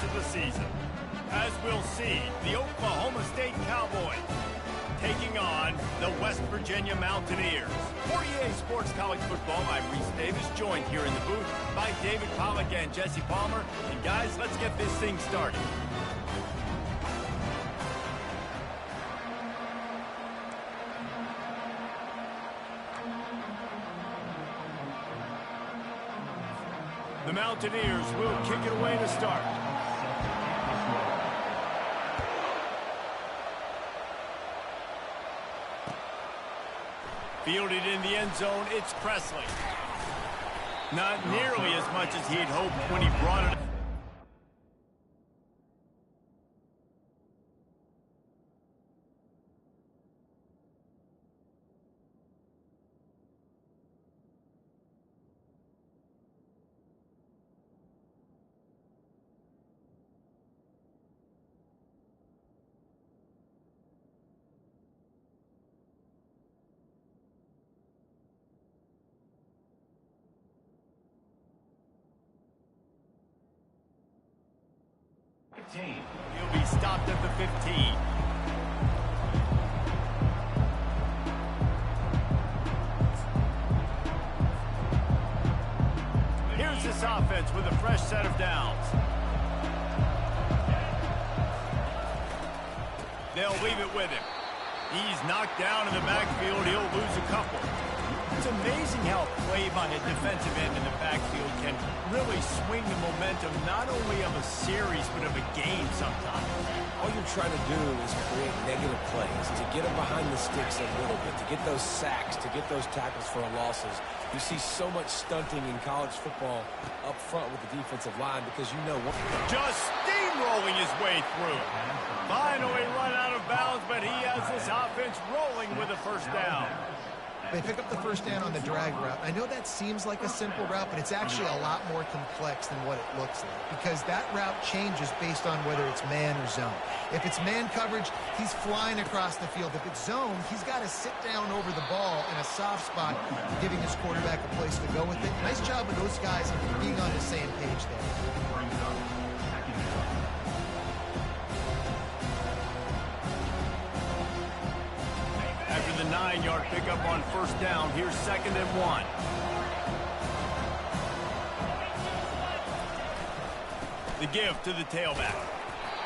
of the season. As we'll see, the Oklahoma State Cowboys taking on the West Virginia Mountaineers. For EA Sports College Football, I'm Reese Davis, joined here in the booth by David Pollack and Jesse Palmer. And guys, let's get this thing started. The Mountaineers will kick it away to start. Fielded in the end zone, it's Presley. Not nearly as much as he'd hoped when he brought it. He'll be stopped at the 15. Here's this offense with a fresh set of downs. They'll leave it with him. He's knocked down in the backfield. He'll lose a couple. It's amazing how a play on a defensive end in the backfield can really swing the momentum not only of a series but of a game sometimes. All you're trying to do is create negative plays, to get them behind the sticks a little bit, to get those sacks, to get those tackles for losses. You see so much stunting in college football up front with the defensive line because you know what. Just steamrolling his way through. Finally run out of bounds, but he has this offense rolling with a first down. They pick up the first down on the drag route. I know that seems like a simple route, but it's actually a lot more complex than what it looks like because that route changes based on whether it's man or zone. If it's man coverage, he's flying across the field. If it's zone, he's got to sit down over the ball in a soft spot, giving his quarterback a place to go with it. Nice job of those guys being on the same page there. After the 9-yard pickup on first down, here's 2nd and 1. The give to the tailback.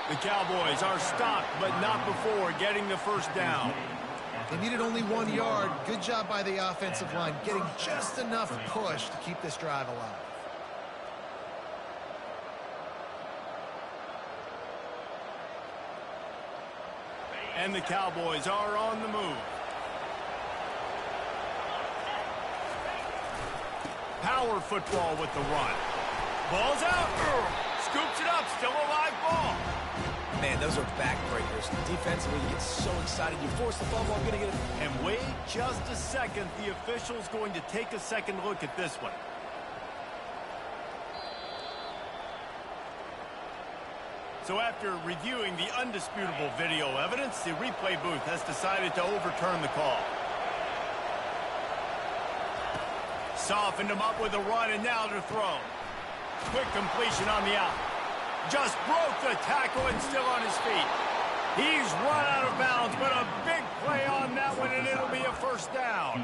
The Cowboys are stopped, but not before getting the first down. They needed only 1 yard. Good job by the offensive line, getting just enough push to keep this drive alive. And the Cowboys are on the move. Power football with the run. Ball's out. Scoops it up. Still a live ball. Man, those are backbreakers. Defensively, you get so excited. You force the fumble. I'm going to get it. And wait just a second. The official's going to take a second look at this one. So after reviewing the undisputable video evidence, the replay booth has decided to overturn the call. Softened him up with a run, and now to throw. Quick completion on the out. Just broke the tackle and still on his feet. He's run out of bounds, but a big play on that one, and it'll be a first down.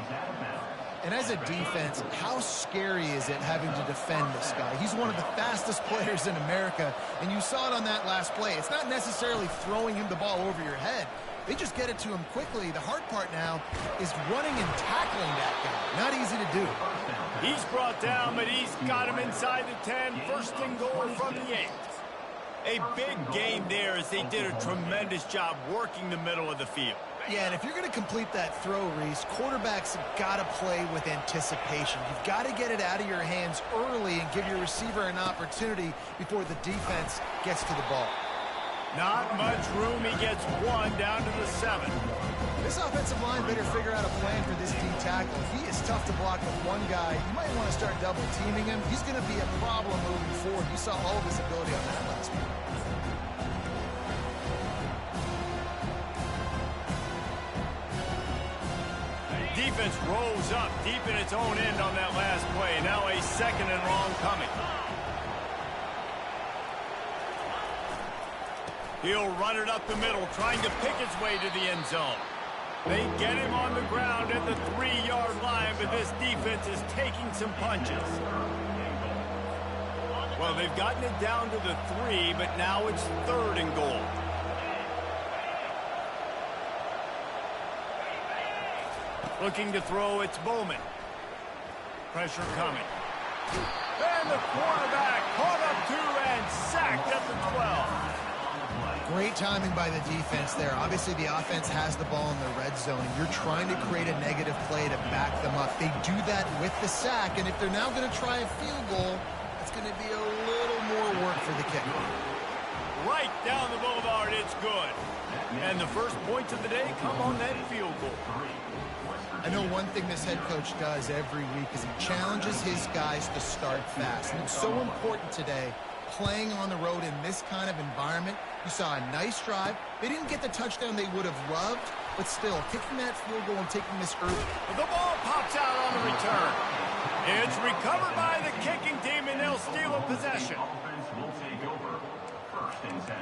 And as a defense, how scary is it having to defend this guy? He's one of the fastest players in America, and you saw it on that last play. It's not necessarily throwing him the ball over your head. They just get it to him quickly. The hard part now is running and tackling that guy. Not easy to do. He's brought down, but he's got him inside the 10. First and goal from the 8. A big gain there as they did a tremendous job working the middle of the field. Yeah, and if you're going to complete that throw, Reese, quarterbacks have got to play with anticipation. You've got to get it out of your hands early and give your receiver an opportunity before the defense gets to the ball. Not much room. He gets one down to the 7. This offensive line better figure out a plan for this D tackle. He is tough to block with one guy. You might want to start double teaming him. He's going to be a problem moving forward. You saw all of his ability on that last one. Defense rolls up deep in its own end on that last play. Now a 2nd and long coming. He'll run it up the middle, trying to pick his way to the end zone. They get him on the ground at the 3-yard line, but this defense is taking some punches. Well, they've gotten it down to the 3, but now it's 3rd and goal. Looking to throw, it's Bowman. Pressure coming. And the quarterback caught up 2 and sacked at the 12. Great timing by the defense there. Obviously, the offense has the ball in the red zone, and you're trying to create a negative play to back them up. They do that with the sack, and if they're now going to try a field goal, it's going to be a little more work for the kicker. Right down the boulevard, it's good. And the first points of the day come on that field goal. I know one thing this head coach does every week is he challenges his guys to start fast. And it's so important today, playing on the road in this kind of environment. You saw a nice drive. They didn't get the touchdown they would have loved, but still, kicking that field goal and taking this early. The ball pops out on the return. It's recovered by the kicking team, and they'll steal a possession. Offense will take over. 1st and 10.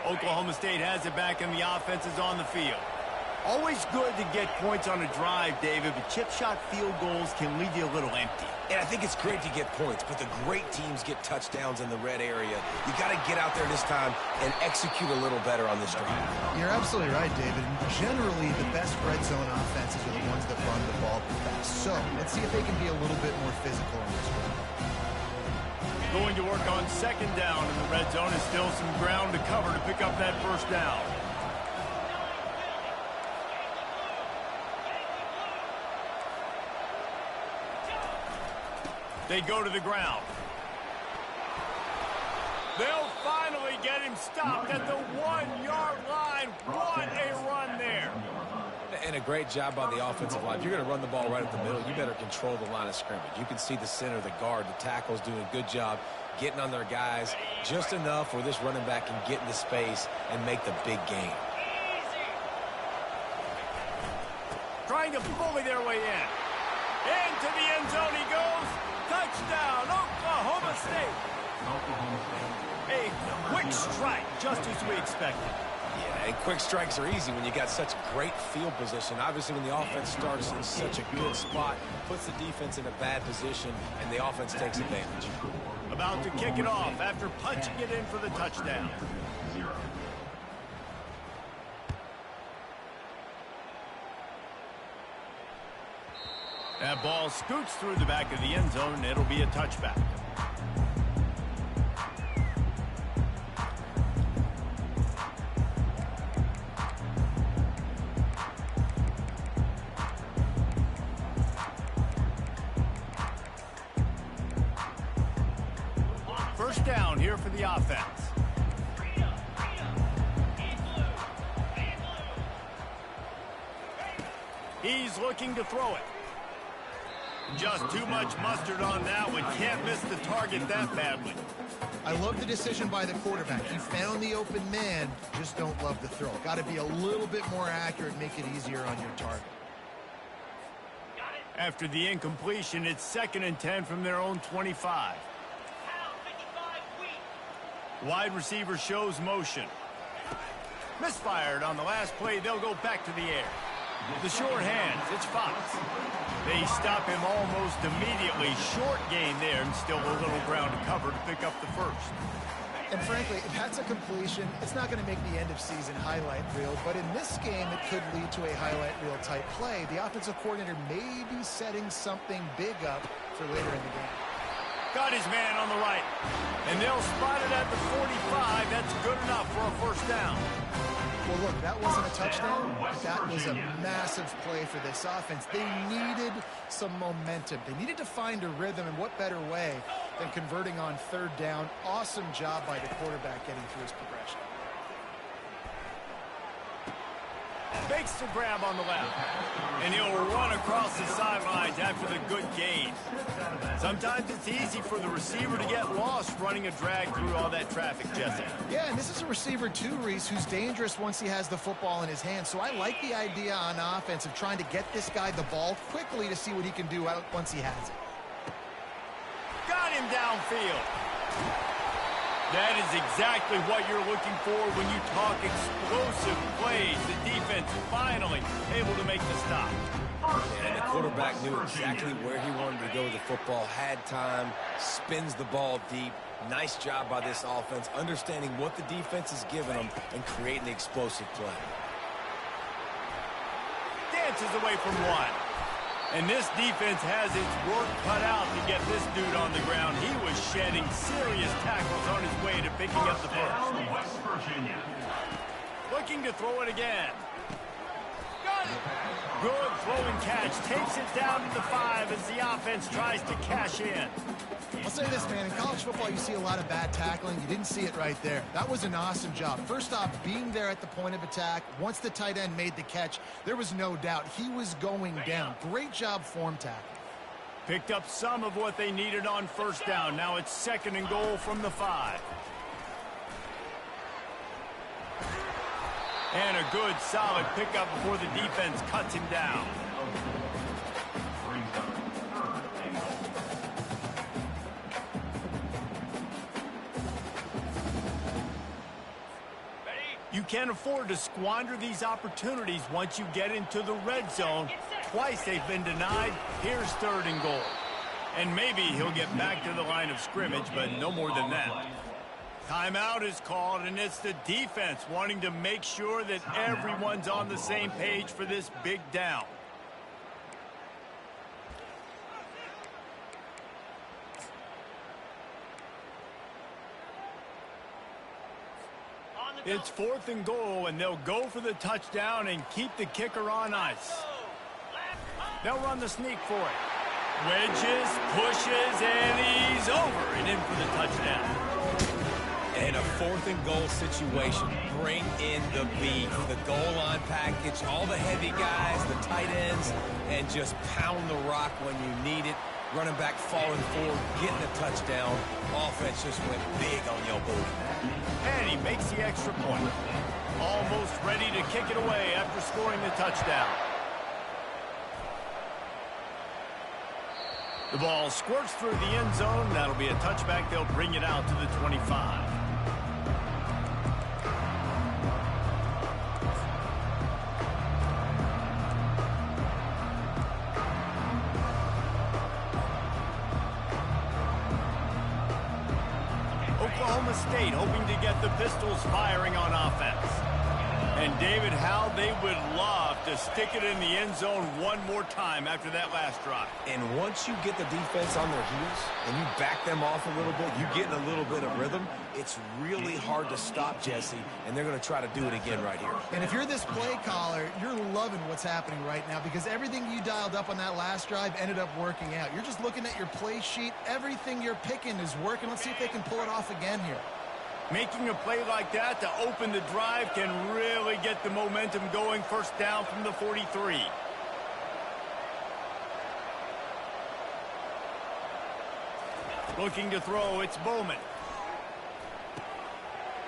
Oklahoma State has it back, and the offense is on the field. Always good to get points on a drive, David, but chip shot field goals can leave you a little empty. And I think it's great to get points, but the great teams get touchdowns in the red area. You got to get out there this time and execute a little better on this drive. You're absolutely right, David. And generally, the best red zone offenses are the ones that run the ball fast. So let's see if they can be a little bit more physical in this one. Going to work on 2nd down in the red zone, and still some ground to cover to pick up that 1st down. They go to the ground. They'll finally get him stopped at the 1-yard line. What a run there. And a great job by the offensive line. If you're going to run the ball right at the middle, you better control the line of scrimmage. You can see the center, the guard, the tackles doing a good job getting on their guys just enough where this running back can get into space and make the big game. Trying to bully their way in. Into the end zone he goes. Touchdown, Oklahoma State. A quick strike, just as we expected. Yeah, and quick strikes are easy when you got such great field position. Obviously, when the offense starts in such a good spot, puts the defense in a bad position, and the offense takes advantage. About to kick it off after punching it in for the touchdown. That ball scoots through the back of the end zone, and it'll be a touchback. First down here for the offense. He's looking to throw it. Just too much mustard on that one. Can't miss the target that badly. I love the decision by the quarterback. He found the open man, just don't love the throw. Got to be a little bit more accurate, make it easier on your target. After the incompletion, it's 2nd and 10 from their own 25. Wide receiver shows motion. Misfired on the last play. They'll go back to the air. The short hands, it's Fox. They stop him almost immediately. Short gain there, and still a little ground to cover to pick up the 1st. And frankly, if that's a completion, it's not going to make the end-of-season highlight reel. But in this game, it could lead to a highlight reel type play. The offensive coordinator may be setting something big up for later in the game. Got his man on the right. And they'll spot it at the 45. That's good enough for a 1st down. Well, look, that wasn't a touchdown. That was a massive play for this offense. They needed some momentum. They needed to find a rhythm, and what better way than converting on 3rd down. Awesome job by the quarterback getting through his progression. Fakes the grab on the left. And he'll run across the sidelines after the good gain. Sometimes it's easy for the receiver to get lost running a drag through all that traffic, Jesse. Yeah, and this is a receiver too, Reese, who's dangerous once he has the football in his hands. So I like the idea on offense of trying to get this guy the ball quickly to see what he can do once he has it. Got him downfield. That is exactly what you're looking for when you talk explosive plays. The defense finally able to make the stop. And the quarterback knew exactly where he wanted to go with the football, had time, spins the ball deep. Nice job by this offense, understanding what the defense is giving them and creating the explosive play. Dances away from one. And this defense has its work cut out to get this dude on the ground. He was shedding serious tackles on his way to picking up the first. West Virginia. Looking to throw it again. Good throwing catch. Takes it down to the 5 as the offense tries to cash in. I'll say this, man. In college football, you see a lot of bad tackling. You didn't see it right there. That was an awesome job. First off, being there at the point of attack. Once the tight end made the catch, there was no doubt he was going down. Great job form tackling. Picked up some of what they needed on first down. Now it's 2nd and goal from the 5. And a good, solid pickup before the defense cuts him down. You can't afford to squander these opportunities once you get into the red zone. Twice they've been denied. Here's 3rd and goal. And maybe he'll get back to the line of scrimmage, but no more than that. Timeout is called, and it's the defense wanting to make sure that everyone's on the same page for this big down. It's 4th and goal, and they'll go for the touchdown and keep the kicker on ice. They'll run the sneak for it. Wedges, pushes, and he's over and in for the touchdown. In a 4th and goal situation, bring in the beef, the goal line package, all the heavy guys, the tight ends, and just pound the rock when you need it. Running back falling forward, getting a touchdown. Offense just went big on your booty. And he makes the extra point. Almost ready to kick it away after scoring the touchdown. The ball squirts through the end zone. That'll be a touchback. They'll bring it out to the 25. Oklahoma State hoping to get the Pistols firing on offense. And David, how they would love to stick it in the end zone one more time after that last drive. And once you get the defense on their heels and you back them off a little bit, you get in a little bit of rhythm, it's really hard to stop, Jesse, and they're going to try to do it again right here. And if you're this play caller, you're loving what's happening right now because everything you dialed up on that last drive ended up working out. You're just looking at your play sheet. Everything you're picking is working. Let's see if they can pull it off again here. Making a play like that to open the drive can really get the momentum going. First down from the 43. Looking to throw, it's Bowman.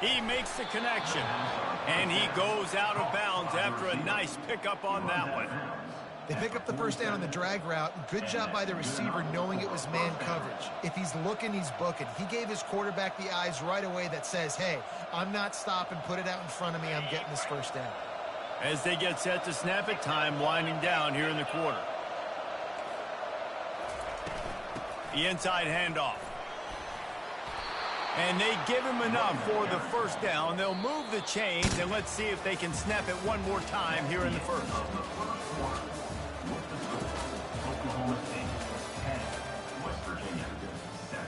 He makes the connection, and he goes out of bounds after a nice pickup on that one. They pick up the first down on the drag route. Good job by the receiver knowing it was man coverage. If he's looking, he's booking. He gave his quarterback the eyes right away that says, hey, I'm not stopping. Put it out in front of me. I'm getting this first down. As they get set to snap it, time winding down here in the quarter. The inside handoff. And they give him enough for the first down. They'll move the chains, and let's see if they can snap it one more time here in the first. Oklahoma State 10, West Virginia 7.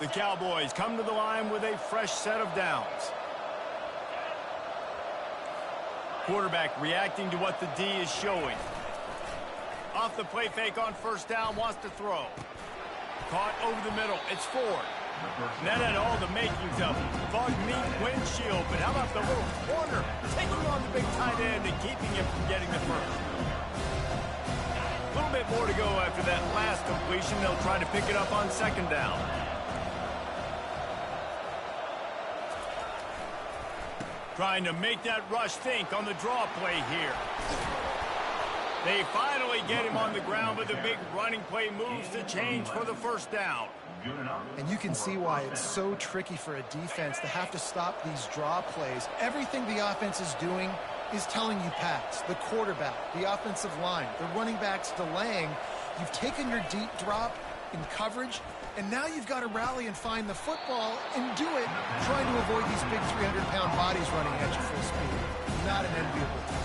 The Cowboys come to the line with a fresh set of downs. Quarterback reacting to what the D is showing. Off the play fake on first down, wants to throw. Caught over the middle. It's Ford. And that had all the makings of bug meat windshield. But how about the little corner taking on the big tight end and keeping him from getting the first? A little bit more to go after that last completion. They'll try to pick it up on second down. Trying to make that rush think on the draw play here. They finally get him on the ground, but the big running play moves to change for the first down. And you can see why it's so tricky for a defense to have to stop these draw plays. Everything the offense is doing is telling you pass. The quarterback, the offensive line, the running backs delaying. You've taken your deep drop in coverage, and now you've got to rally and find the football and do it, trying to avoid these big 300-pound bodies running at you full speed. Not an enviable thing.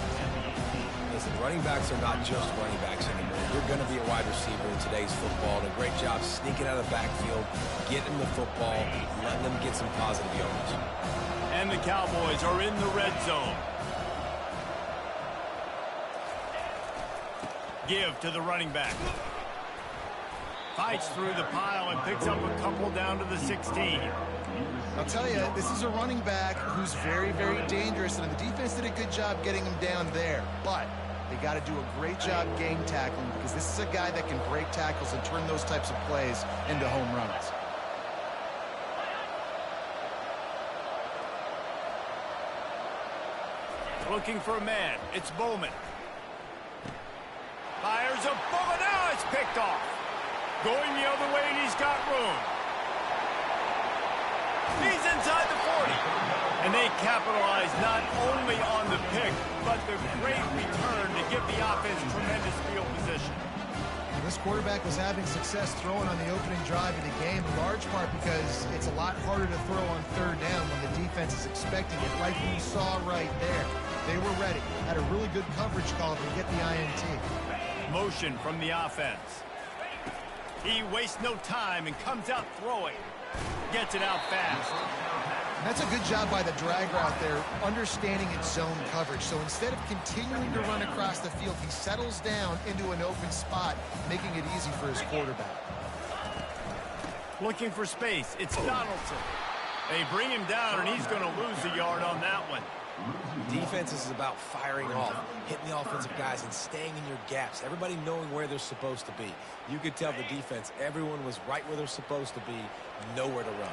Listen, running backs are not just running backs anymore. You're going to be a wide receiver in today's football. And a great job sneaking out of the backfield, getting the football, letting them get some positive yards. And the Cowboys are in the red zone. Give to the running back. Fights through the pile and picks up a couple down to the 16. I'll tell you, this is a running back who's very, very dangerous, and the defense did a good job getting him down there. But they got to do a great job game tackling, because this is a guy that can break tackles and turn those types of plays into home runs. Looking for a man. It's Bowman. Fires a bullet. Now it's picked off. Going the other way, and he's got room. He's inside the 40. And they capitalize not only on the pick, but the great return to give the offense tremendous field position. This quarterback was having success throwing on the opening drive of the game, in large part because it's a lot harder to throw on third down when the defense is expecting it, like we saw right there. They were ready, had a really good coverage call to get the INT. Motion from the offense. He wastes no time and comes out throwing. Gets it out fast. That's a good job by the drag route there, understanding its zone coverage. So instead of continuing to run across the field, he settles down into an open spot, making it easy for his quarterback. Looking for space. It's Donaldson. They bring him down, and he's going to lose a yard on that one. Defense is about firing off, hitting the offensive guys, and staying in your gaps. Everybody knowing where they're supposed to be. You could tell the defense, everyone was right where they're supposed to be, nowhere to run.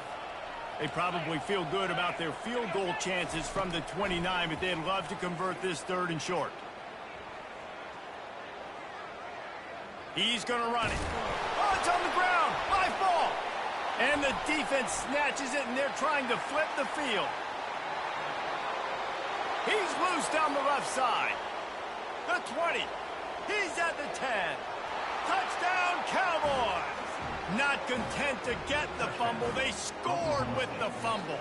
They probably feel good about their field goal chances from the 29, but they'd love to convert this third and short. He's going to run it. Oh, it's on the ground. Live ball. And the defense snatches it, and they're trying to flip the field. He's loose down the left side. The 20. He's at the 10. Touchdown, Cowboys. Not content to get the fumble, they scored with the fumble.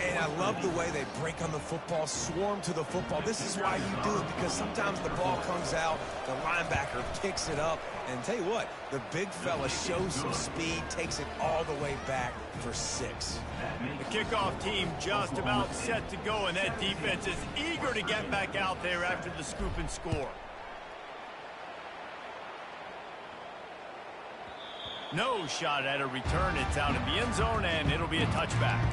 And I love the way they break on the football, swarm to the football. This is why you do it, because sometimes the ball comes out, the linebacker picks it up, and tell you what, the big fella shows some speed, takes it all the way back for 6. The kickoff team just about set to go, and that defense is eager to get back out there after the scoop and score. No shot at a return. It's out in the end zone, and it'll be a touchback.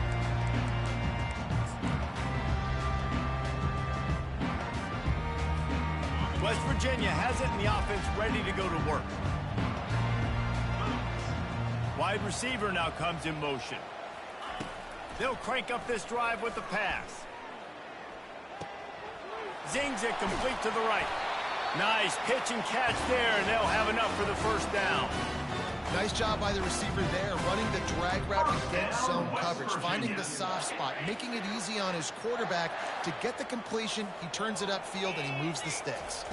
West Virginia has it, and the offense ready to go to work. Wide receiver now comes in motion. They'll crank up this drive with the pass. Zings it complete to the right. Nice pitch and catch there, and they'll have enough for the first down. Nice job by the receiver there, running the drag route against zone coverage, finding the soft spot, making it easy on his quarterback to get the completion. He turns it upfield, and he moves the sticks.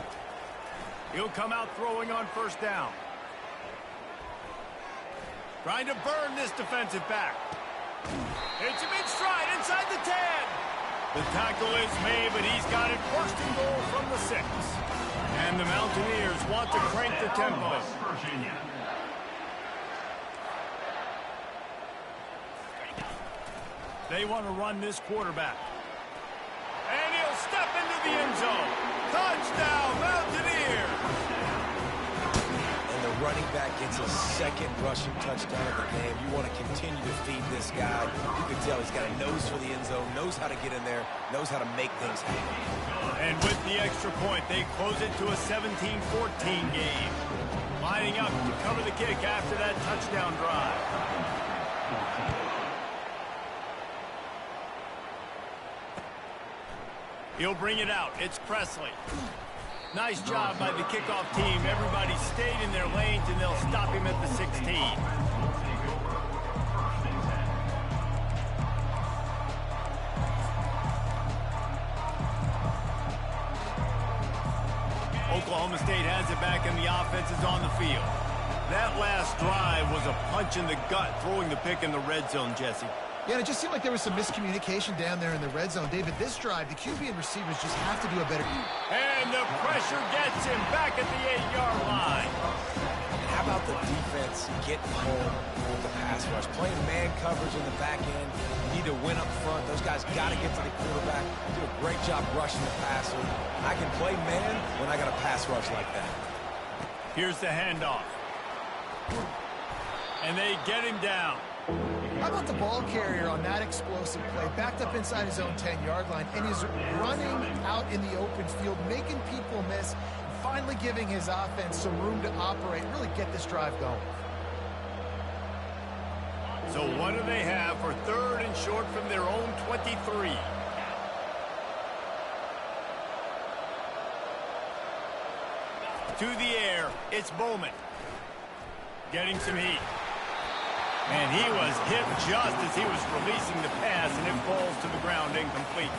He'll come out throwing on first down. Trying to burn this defensive back. Hits him in stride inside the 10. The tackle is made, but he's got it first and goal from the 6. And the Mountaineers want to crank the tempo. They want to run this quarterback. And he'll step into the end zone. Touchdown, Mountaineers! And the running back gets his second rushing touchdown of the game. You want to continue to feed this guy. You can tell he's got a nose for the end zone, knows how to get in there, knows how to make things happen. And with the extra point, they close it to a 17-14 game. Lining up to cover the kick after that touchdown drive. He'll bring it out. It's Presley. Nice job by the kickoff team. Everybody stayed in their lanes, and they'll stop him at the 16. Oklahoma State has it back, and the offense is on the field. That last drive was a punch in the gut, throwing the pick in the red zone, Jesse. Yeah, and it just seemed like there was some miscommunication down there in the red zone. David, this drive, the QB and receivers just have to do a better... And the pressure gets him back at the 8-yard line. And how about the defense getting home with the pass rush? Playing man coverage in the back end. You need to win up front. Those guys got to get to the quarterback. Do a great job rushing the passer. I can play man when I got a pass rush like that. Here's the handoff. And they get him down. How about the ball carrier on that explosive play? Backed up inside his own 10-yard line and is running out in the open field, making people miss, finally giving his offense some room to operate, really get this drive going. So what do they have for 3rd and short from their own 23? To the air, it's Bowman. Getting some heat. And he was hit just as he was releasing the pass, and it falls to the ground incomplete.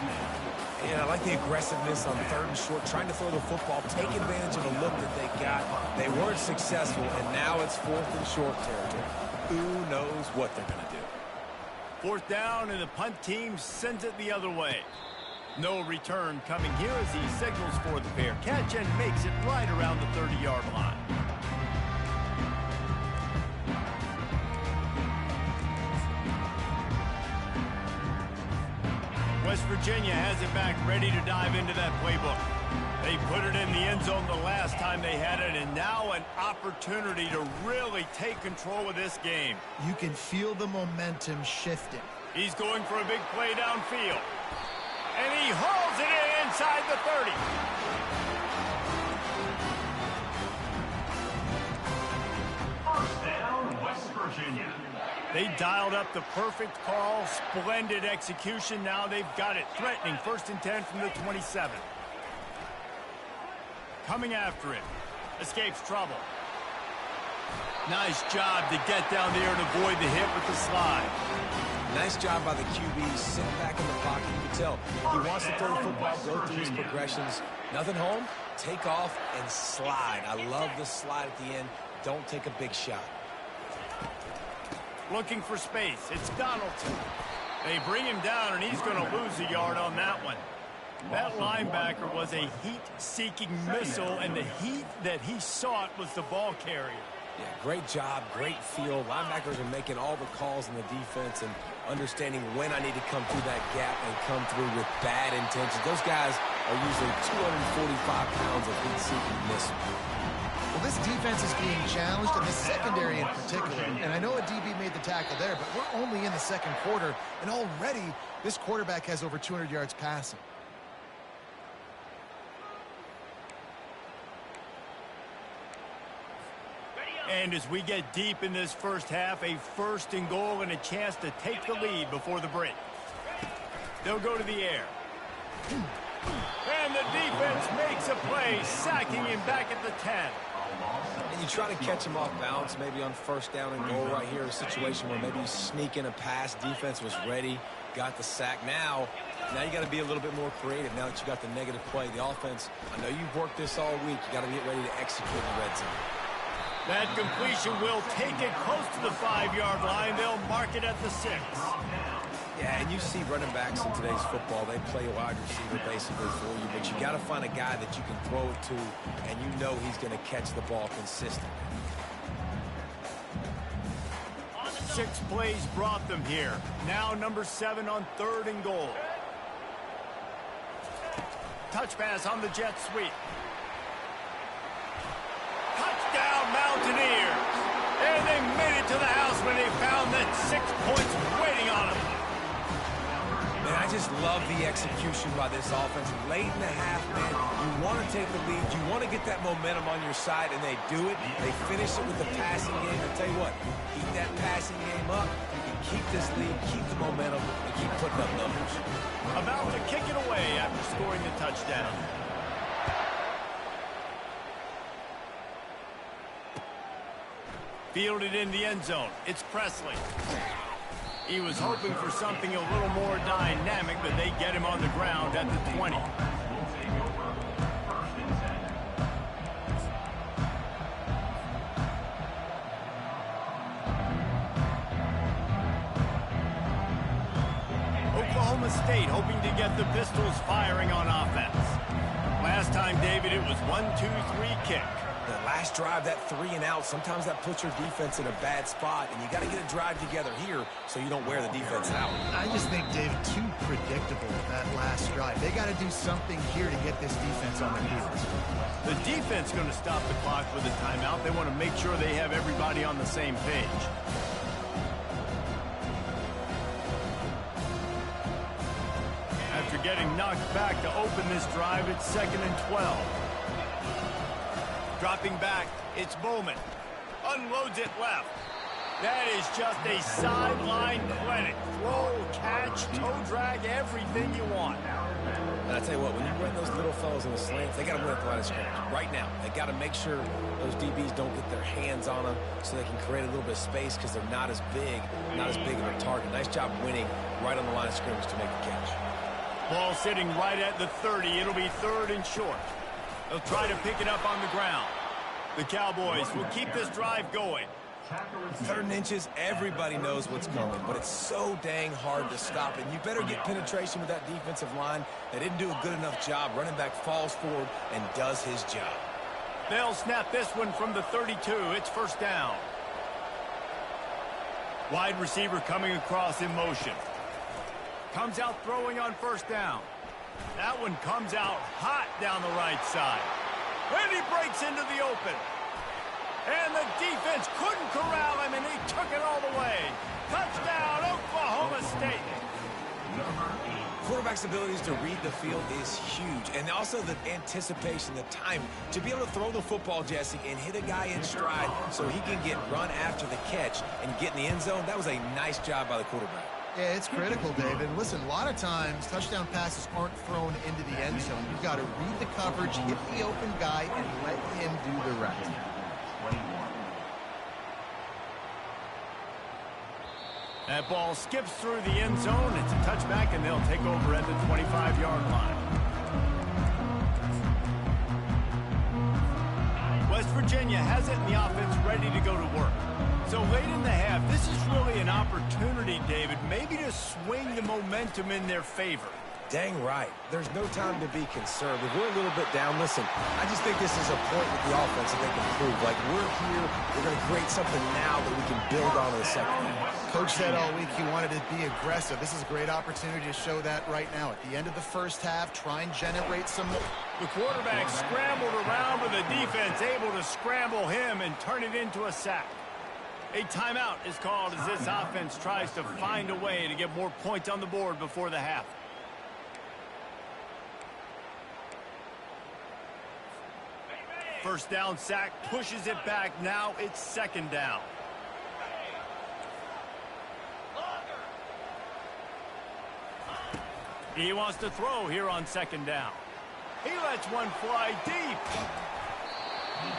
And I like the aggressiveness on 3rd and short, trying to throw the football, take advantage of the look that they got. They weren't successful, and now it's 4th and short territory. Who knows what they're going to do? 4th down, and the punt team sends it the other way. No return coming here as he signals for the fair catch and makes it right around the 30-yard line. West Virginia has it back, ready to dive into that playbook. They put it in the end zone the last time they had it, and now an opportunity to really take control of this game. You can feel the momentum shifting. He's going for a big play downfield. And he hauls it in inside the 30. First down, West Virginia. They dialed up the perfect call, splendid execution. Now they've got it threatening. 1st and 10 from the 27. Coming after it. Escapes trouble. Nice job to get down there and avoid the hit with the slide. Nice job by the QB, sitting back in the pocket. You can tell he wants to throw the football, go through his progressions. Nothing home, take off, and slide. I love the slide at the end. Don't take a big shot. Looking for space. It's Donaldson. They bring him down, and he's going to lose a yard on that one. That linebacker was a heat-seeking missile, and the heat that he sought was the ball carrier. Yeah, great job, great feel. Linebackers are making all the calls in the defense and understanding when I need to come through that gap and come through with bad intentions. Those guys are usually 245 pounds of heat-seeking missile. Well, this defense is being challenged, and the secondary in particular. And I know a DB made the tackle there, but we're only in the 2nd quarter, and already this quarterback has over 200 yards passing. And as we get deep in this first half, a 1st and goal and a chance to take the lead before the break. They'll go to the air. And the defense makes a play, sacking him back at the 10. And you try to catch him off balance, maybe on 1st down and goal right here, a situation where maybe you sneak in a pass. Defense was ready, got the sack. Now you got to be a little bit more creative now that you got the negative play. The offense, I know you've worked this all week. You got to get ready to execute in the red zone. That completion will take it close to the 5-yard line. They'll mark it at the 6. Yeah, and you see running backs in today's football, they play wide receiver basically for you, but you got to find a guy that you can throw it to, and you know he's going to catch the ball consistently. 6 plays brought them here. Now number 7 on 3rd and goal. Touch pass on the jet sweep. Touchdown Mountaineers! And they made it to the house when they found that 6 points waiting on them. Man, I just love the execution by this offense. Late in the half, man, you want to take the lead. You want to get that momentum on your side, and they do it. They finish it with the passing game. I tell you what, keep that passing game up. You can keep this lead, keep the momentum, and keep putting up numbers. About to kick it away after scoring the touchdown. Fielded in the end zone. It's Presley. He was hoping for something a little more dynamic, but they get him on the ground at the 20. Oklahoma State hoping to get the Pistols firing on offense. Last time, David, it was 1-2-3 kick. The last drive, that 3 and out, sometimes that puts your defense in a bad spot, and you got to get a drive together here so you don't wear the defense out. I just think, David, too predictable that last drive. They got to do something here to get this defense on their heels. The defense going to stop the clock with a timeout. They want to make sure they have everybody on the same page. After getting knocked back to open this drive, it's 2nd and 12. Dropping back, it's Bowman. Unloads it left. That is just a sideline clinic. Throw, catch, toe drag, everything you want. And I tell you what, when you run those little fellas in the slants, they got to win at the line of scrimmage. Right now, they got to make sure those DBs don't get their hands on them so they can create a little bit of space because they're not as big of a target. Nice job winning right on the line of scrimmage to make the catch. Ball sitting right at the 30. It'll be 3rd and short. They'll try to pick it up on the ground. The Cowboys will keep this drive going. 3rd and inches, everybody knows what's coming, but it's so dang hard to stop it. And you better get penetration with that defensive line. They didn't do a good enough job. Running back falls forward and does his job. They'll snap this one from the 32. It's 1st down. Wide receiver coming across in motion. Comes out throwing on 1st down. That one comes out hot down the right side. And he breaks into the open. And the defense couldn't corral him, and he took it all the way. Touchdown, Oklahoma State. Quarterback's abilities to read the field is huge. And also the anticipation, the time to be able to throw the football, Jesse, and hit a guy in stride so he can get run after the catch and get in the end zone. That was a nice job by the quarterback. Yeah, it's critical, David. Listen, a lot of times touchdown passes aren't thrown into the end zone. You've got to read the coverage, hit the open guy, and let him do the rest. That ball skips through the end zone. It's a touchback, and they'll take over at the 25-yard line. West Virginia has it, and the offense ready to go to work. So late in the half, this is really an opportunity, David, maybe to swing the momentum in their favor. Dang right. There's no time to be concerned. If we're a little bit down, listen, I just think this is a point with the offense that they can prove. Like, we're here, we're going to create something now that we can build on in the second half. Coach said all week he wanted to be aggressive. This is a great opportunity to show that right now. At the end of the first half, try and generate some more. The quarterback scrambled around, but the defense able to scramble him and turn it into a sack. A timeout is called as this offense tries to find a way to get more points on the board before the half. First down sack, pushes it back. Now it's 2nd down. He wants to throw here on 2nd down. He lets one fly deep.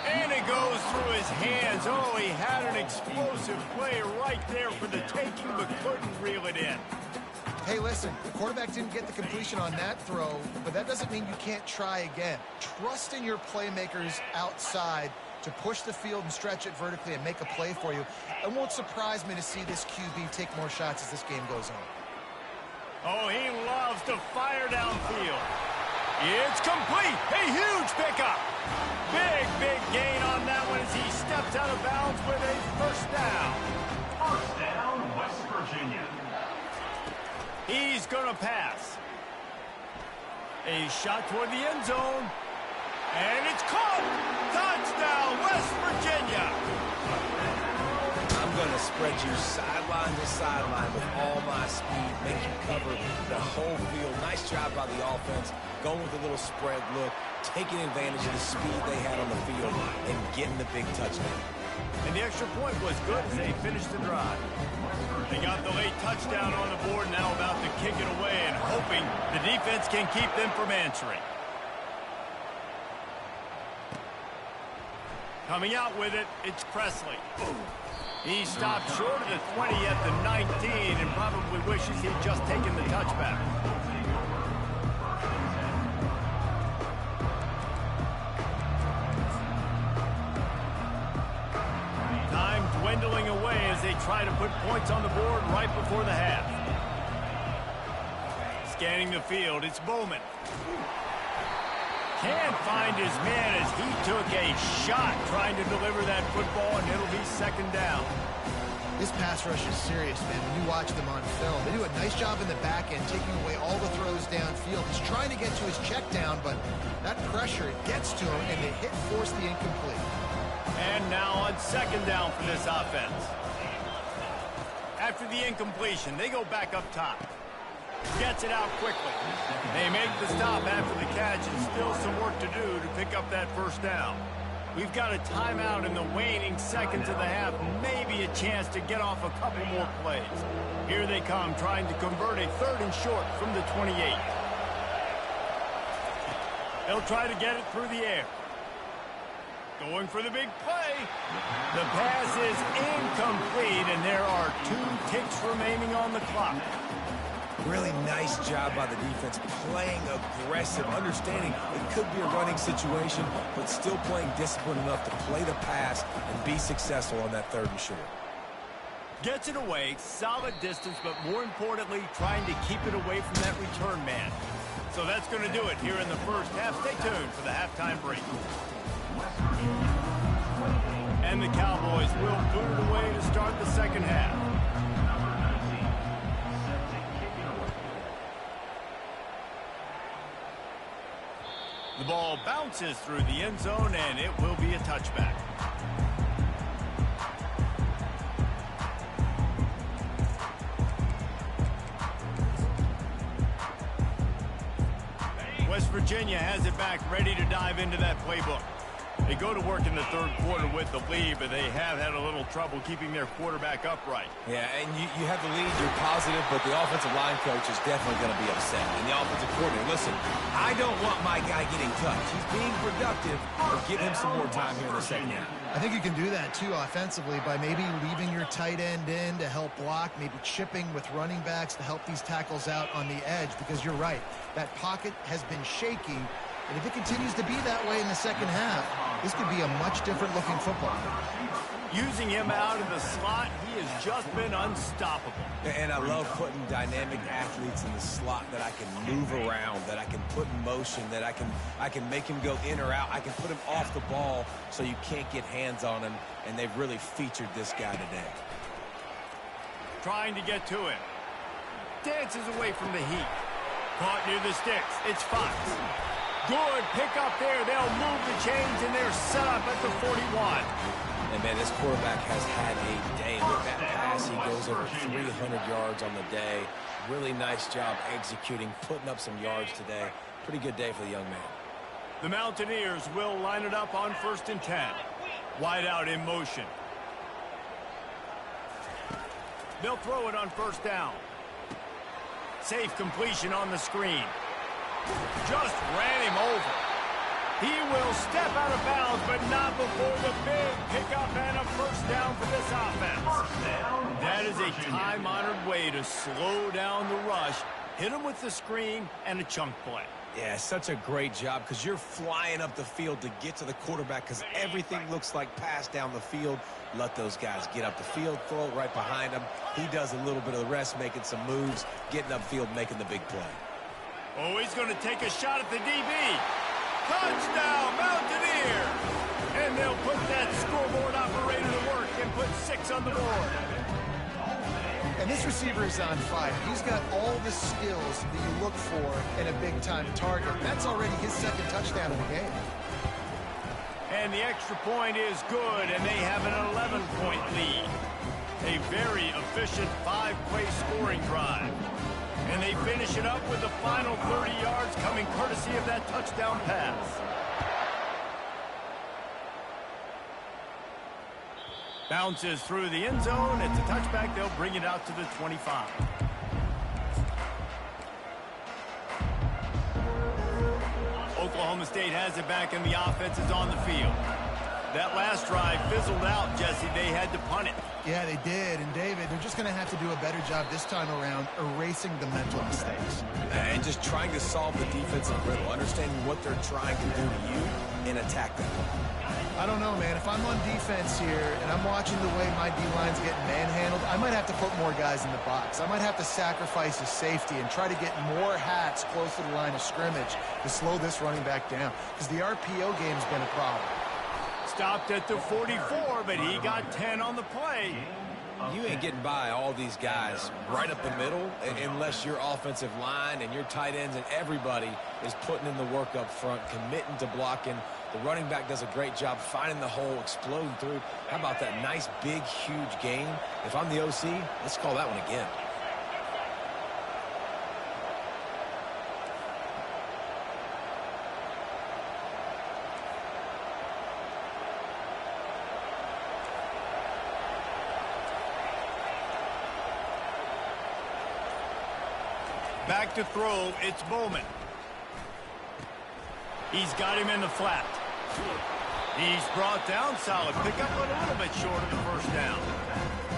And it goes through his hands. Oh, he had an explosive play right there for the taking, but couldn't reel it in. Hey, listen, the quarterback didn't get the completion on that throw, but that doesn't mean you can't try again. Trust in your playmakers outside to push the field and stretch it vertically and make a play for you. It won't surprise me to see this QB take more shots as this game goes on. Oh, he loves to fire downfield. It's complete. A huge pickup. Big gain on that one as he steps out of bounds with a 1st down. 1st down, West Virginia. He's going to pass. A shot toward the end zone. And it's caught. Touchdown, West Virginia. I'm going to spread you sideline to sideline with all my speed, make you cover the whole field. Nice job by the offense, going with a little spread look, taking advantage of the speed they had on the field and getting the big touchdown. And the extra point was good as they finished the drive. They got the late touchdown on the board, now about to kick it hoping the defense can keep them from answering. Coming out with it, it's Presley. He stopped short of the 20 at the 19 and probably wishes he'd just taken the touchback. Time dwindling away as they try to put points on the board right before the half. Scanning the field, it's Bowman. Can't find his man as he took a shot trying to deliver that football, and it'll be second down. This pass rush is serious, man. When you watch them on film, they do a nice job in the back end, taking away all the throws downfield. He's trying to get to his check down, but that pressure, it gets to him, and the hit forced the incomplete. And now on second down for this offense. After the incompletion, they go back up top. Gets it out quickly. They make the stop after the catch, and still some work to do to pick up that first down. We've got a timeout in the waning seconds of the half, maybe a chance to get off a couple more plays. Here they come, trying to convert a 3rd and short from the 28. They'll try to get it through the air. Going for the big play. The pass is incomplete, and there are 2 ticks remaining on the clock. Really nice job by the defense, playing aggressive, understanding it could be a running situation, but still playing disciplined enough to play the pass and be successful on that 3rd and short. Gets it away, solid distance, but more importantly, trying to keep it away from that return man. So that's going to do it here in the first half. Stay tuned for the halftime break. And the Cowboys will boot it away to start the second half. The ball bounces through the end zone, and it will be a touchback. West Virginia has it back, ready to dive into that playbook. They go to work in the 3rd quarter with the lead, but they have had a little trouble keeping their quarterback upright. Yeah, and you have the lead, you're positive, but the offensive line coach is definitely going to be upset. And the offensive coordinator, listen, I don't want my guy getting touched. He's being productive, but give him some more time here in the second half. I think you can do that, too, offensively, by maybe leaving your tight end in to help block, maybe chipping with running backs to help these tackles out on the edge, because you're right. That pocket has been shaky, and if it continues to be that way in the second half, this could be a much different looking football. Using him out in the slot, he has just been unstoppable. And I love putting dynamic athletes in the slot that I can move around, that I can put in motion, that I can make him go in or out. I can put him off the ball so you can't get hands on him, and they've really featured this guy today. Trying to get to him. Dances away from the heat. Caught near the sticks. It's Fox. Good pick up there. They'll move the chains, and they're set up at the 41. And, man, this quarterback has had a day. With that pass, he goes over 300 yards on the day. Really nice job executing, putting up some yards today. Pretty good day for the young man. The Mountaineers will line it up on 1st and 10. Wide out in motion. They'll throw it on 1st down. Safe completion on the screen. Just ran him over. He will step out of bounds, but not before the big pickup and a 1st down for this offense. That is a time-honored way to slow down the rush, hit him with the screen, and a chunk play. Yeah, such a great job because you're flying up the field to get to the quarterback because everything looks like pass down the field. Let those guys get up the field, throw it right behind him. He does a little bit of the rest, making some moves, getting upfield, making the big play. Oh, he's going to take a shot at the DB. Touchdown, Mountaineers! And they'll put that scoreboard operator to work and put 6 on the board. And this receiver is on fire. He's got all the skills that you look for in a big-time target. That's already his 2nd touchdown of the game. And the extra point is good, and they have an 11-point lead. A very efficient 5-play scoring drive. And they finish it up with the final 30 yards coming courtesy of that touchdown pass. Bounces through the end zone. It's a touchback. They'll bring it out to the 25. Oklahoma State has it back and the offense is on the field. That last drive fizzled out, Jesse. They had to punt it. Yeah, they did. And, David, they're just going to have to do a better job this time around erasing the mental mistakes. And just trying to solve the defensive riddle, understanding what they're trying to do to you and attack them. I don't know, man. If I'm on defense here and I'm watching the way my D-line's getting manhandled, I might have to put more guys in the box. I might have to sacrifice his safety and try to get more hats close to the line of scrimmage to slow this running back down, because the RPO game's been a problem. Stopped at the 44, but he got 10 on the play. You ain't getting by all these guys right up the middle unless your offensive line and your tight ends and everybody is putting in the work up front, committing to blocking. The running back does a great job finding the hole, exploding through. How about that nice, big, huge gain? If I'm the OC, let's call that one again. Back to throw, it's Bowman. He's got him in the flat. He's brought down, solid pickup, but a little bit short of the first down.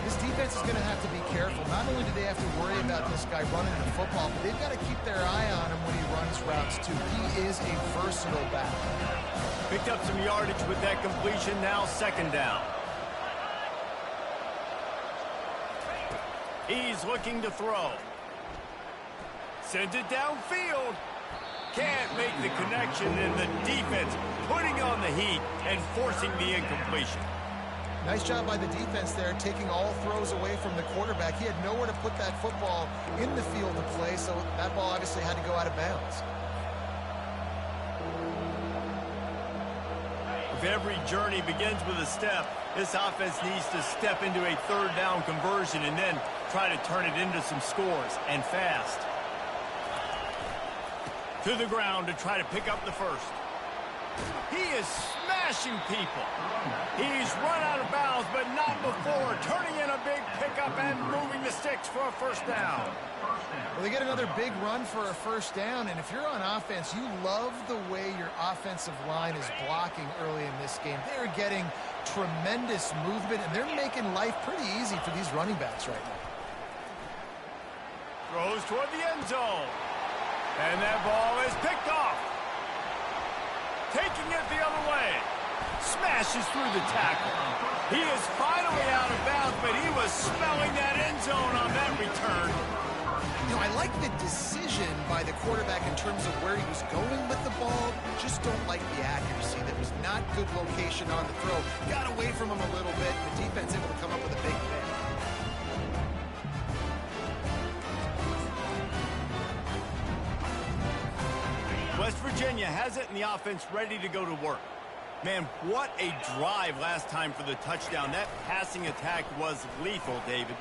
This defense is going to have to be careful. Not only do they have to worry about this guy running the football, but they've got to keep their eye on him when he runs routes, too. He is a versatile back. Picked up some yardage with that completion, now second down. He's looking to throw. Sends it downfield. Can't make the connection, and the defense putting on the heat and forcing the incompletion. Nice job by the defense there, taking all throws away from the quarterback. He had nowhere to put that football in the field to play, so that ball obviously had to go out of bounds. If every journey begins with a step, this offense needs to step into a third down conversion and then try to turn it into some scores, and fast. To the ground to try to pick up the first. He is smashing people. He's run out of bounds, but not before. Turning in a big pickup and moving the sticks for a first down. Well, they get another big run for a first down, and if you're on offense, you love the way your offensive line is blocking early in this game. They're getting tremendous movement, and they're making life pretty easy for these running backs right now. Throws toward the end zone. And that ball is picked off. Taking it the other way. Smashes through the tackle. He is finally out of bounds, but he was smelling that end zone on that return. You know, I like the decision by the quarterback in terms of where he was going with the ball. Just don't like the accuracy. That was not good location on the throw. Got away from him a little bit. The defense able to come up with a big pick. West Virginia has it and the offense ready to go to work. Man, what a drive last time for the touchdown. That passing attack was lethal, David.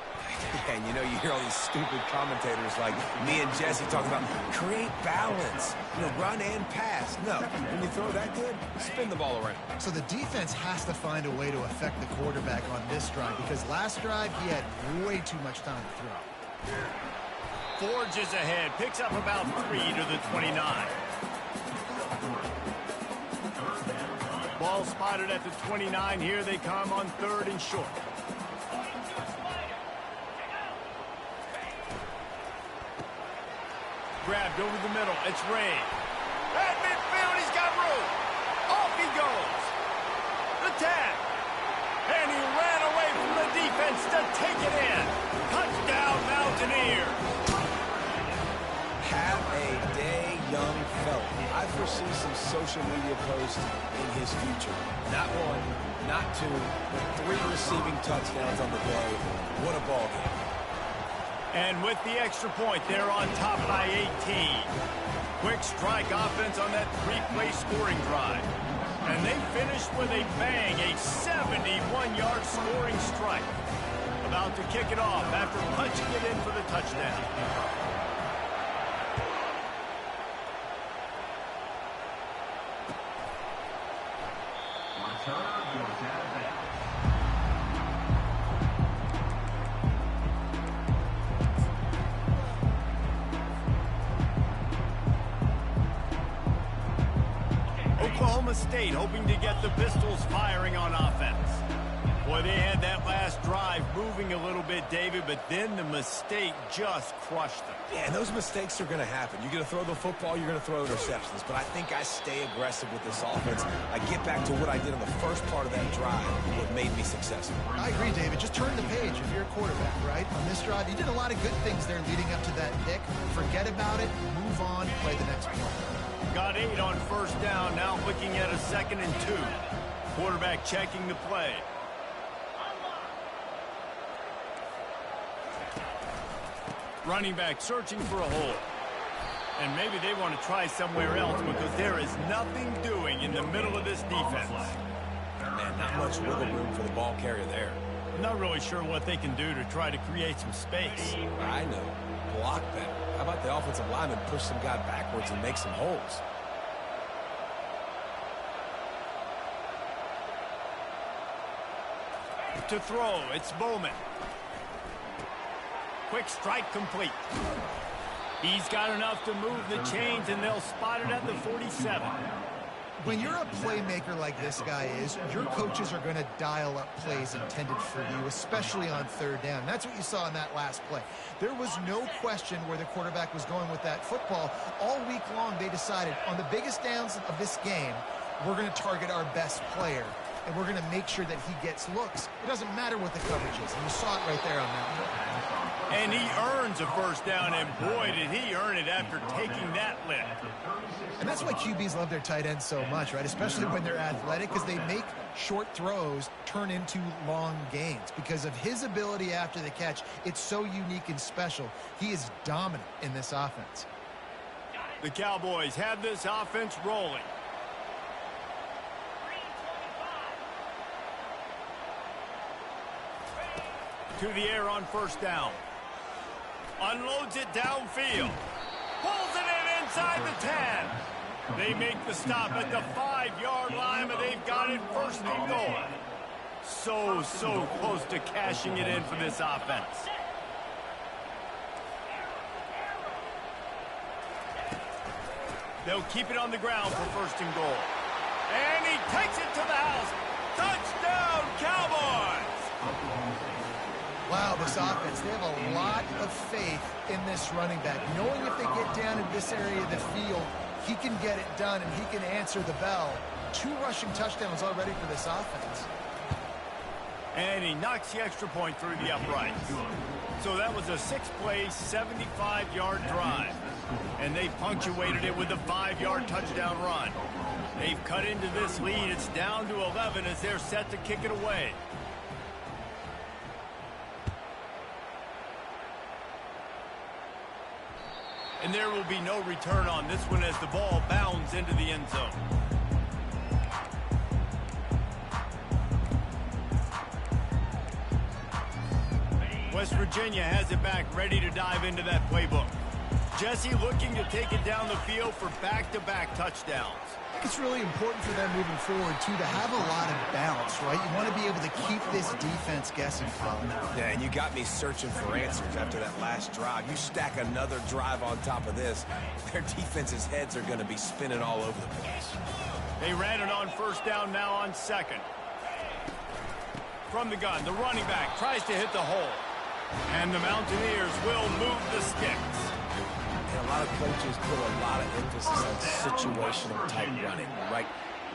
And you know, you hear all these stupid commentators like me and Jesse talking about create balance, you know, run and pass. No, when you throw that good, spin the ball around. So the defense has to find a way to affect the quarterback on this drive, because last drive he had way too much time to throw. Forges ahead, picks up about 3 to the 29. Ball spotted at the 29. Here they come on third and short. Grabbed over the middle. It's Ray. At midfield, he's got room. Off he goes. The tag. And he ran away from the defense to take it in. Touchdown, Mountaineers. Have a day, young fella. I foresee some social media posts in his future. Not one, not two, but 3 receiving touchdowns on the day. What a ball game. And with the extra point, they're on top by 18. Quick strike offense on that 3-play scoring drive. And they finished with a bang, a 71-yard scoring strike. About to kick it off after punching it in for the touchdown. Oklahoma State hoping to get the Pistols firing on offense. Boy, they had that last drive moving a little bit, David, but then the mistake just crushed them. Yeah, and those mistakes are going to happen. You're going to throw the football, you're going to throw interceptions. But I think I stay aggressive with this offense. I get back to what I did in the first part of that drive, what made me successful. I agree, David. Just turn the page if you're a quarterback, right? On this drive, you did a lot of good things there leading up to that pick. Forget about it, move on, play the next play. Got 8 on first down, now looking at a 2nd and 2. Quarterback checking the play. Running back searching for a hole. And maybe they want to try somewhere else because there is nothing doing in the middle of this defense. Man, not much wiggle room for the ball carrier there. I'm not really sure what they can do to try to create some space. I know. Block better. How about the offensive lineman push some guy backwards and make some holes? To throw, it's Bowman. Quick strike complete. He's got enough to move the chains, and they'll spot it at the 47. When you're a playmaker like this guy is, your coaches are going to dial up plays intended for you, especially on third down. That's what you saw in that last play. There was no question where the quarterback was going with that football. All week long, they decided on the biggest downs of this game, we're going to target our best player, and we're going to make sure that he gets looks. It doesn't matter what the coverage is, and you saw it right there on that play. And he earns a first down, and boy, did he earn it after taking that lift. And that's why QBs love their tight ends so much, right? Especially when they're athletic, because they make short throws turn into long gains. Because of his ability after the catch, it's so unique and special. He is dominant in this offense. The Cowboys have this offense rolling. To the air on first down. Unloads it downfield. Pulls it in inside the 10. They make the stop at the 5-yard line, but they've got it first and goal. So close to cashing it in for this offense. They'll keep it on the ground for first and goal. And he takes it to the house. Touchdown, Cowboys! Wow, this offense, they have a lot of faith in this running back. Knowing if they get down in this area of the field, he can get it done and he can answer the bell. 2 rushing touchdowns already for this offense. And he knocks the extra point through the uprights. So that was a 6-play, 75-yard drive. And they punctuated it with a 5-yard touchdown run. They've cut into this lead. It's down to 11 as they're set to kick it away. And there will be no return on this one as the ball bounds into the end zone. West Virginia has it back, ready to dive into that playbook. Jesse looking to take it down the field for back-to-back touchdowns. I think it's really important for them moving forward, too, to have a lot of balance, right? You want to be able to keep this defense guessing, Colin. Yeah, and you got me searching for answers after that last drive. You stack another drive on top of this, their defense's heads are going to be spinning all over the place. They ran it on first down, now on second. From the gun, the running back tries to hit the hole. And the Mountaineers will move the sticks. And a lot of coaches put a lot of emphasis on situational type running, right?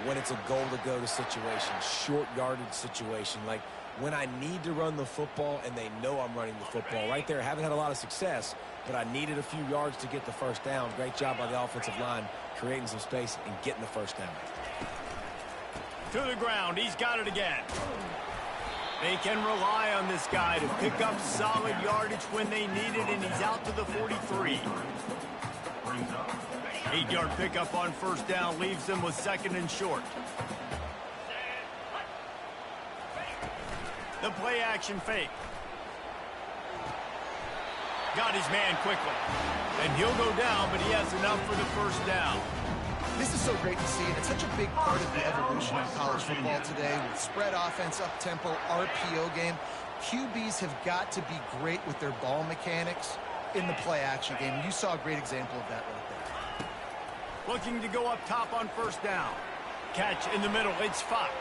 When it's a goal to go to situation, short yardage situation, like when I need to run the football and they know I'm running the football. Right there, haven't had a lot of success, but I needed a few yards to get the first down. Great job by the offensive line, creating some space and getting the first down. To the ground, he's got it again. They can rely on this guy to pick up solid yardage when they need it, and he's out to the 43. 8-yard pickup on first down leaves them with second and short. The play action fake. Got his man quickly. And he'll go down, but he has enough for the first down. This is so great to see, and it's such a big part of the evolution of college football today with spread offense, up-tempo, RPO game. QBs have got to be great with their ball mechanics in the play-action game. You saw a great example of that right there. Looking to go up top on first down. catch in the middle. It's Fox.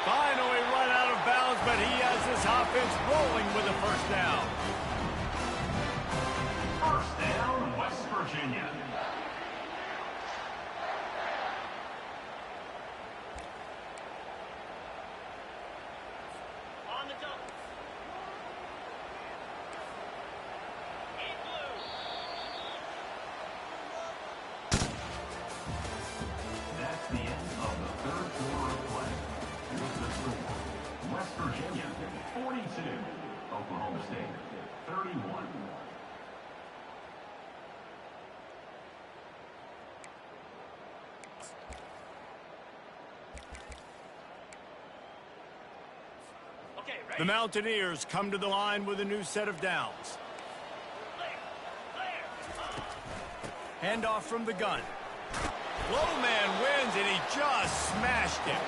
Finally run out of bounds, but he has this offense rolling with a first down. First down, West Virginia. On the double. In blue. That's the end of the third quarter of play. Here's the score. West Virginia, 42. Oklahoma State, 31. Okay, ready? The Mountaineers come to the line with a new set of downs. Handoff from the gun. Low man wins, and he just smashed him.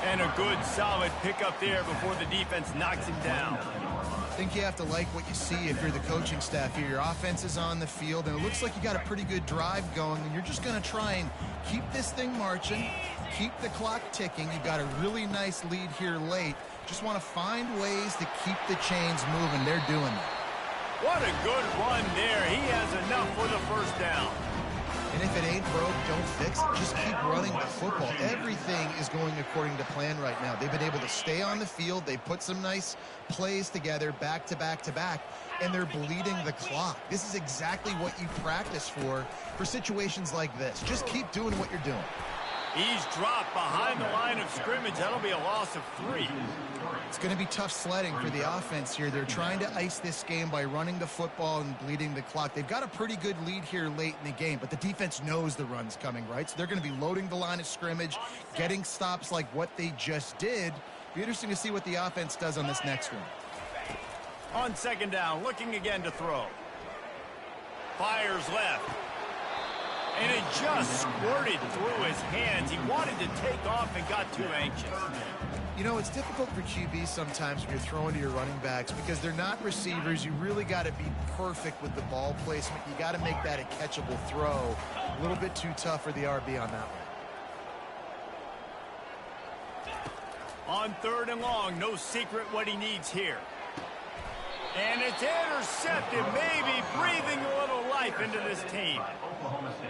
And a good, solid pickup there before the defense knocks him down. I think you have to like what you see if you're the coaching staff here. Your offense is on the field, and it looks like you got a pretty good drive going, and you're just going to try and keep this thing marching, keep the clock ticking. You've got a really nice lead here late. Just want to find ways to keep the chains moving. They're doing that. What a good run there. He has enough for the first down. And if it ain't broke, don't fix it. Just keep running the football. Everything is going according to plan right now. They've been able to stay on the field. They put some nice plays together back to back to back, and they're bleeding the clock. This is exactly what you practice for situations like this. Just keep doing what you're doing. He's dropped behind the line of scrimmage. That'll be a loss of 3. It's going to be tough sledding for the offense here. They're trying to ice this game by running the football and bleeding the clock. They've got a pretty good lead here late in the game, but the defense knows the run's coming, right? So they're going to be loading the line of scrimmage, getting stops like what they just did. Be interesting to see what the offense does on this next one. On second down, looking again to throw. Fires left. And it just squirted through his hands. He wanted to take off and got too anxious. You know, it's difficult for QBs sometimes when you're throwing to your running backs because they're not receivers. You really got to be perfect with the ball placement. You got to make that a catchable throw. A little bit too tough for the RB on that one. On third and long, no secret what he needs here. And it's intercepted, maybe breathing a little life into this team.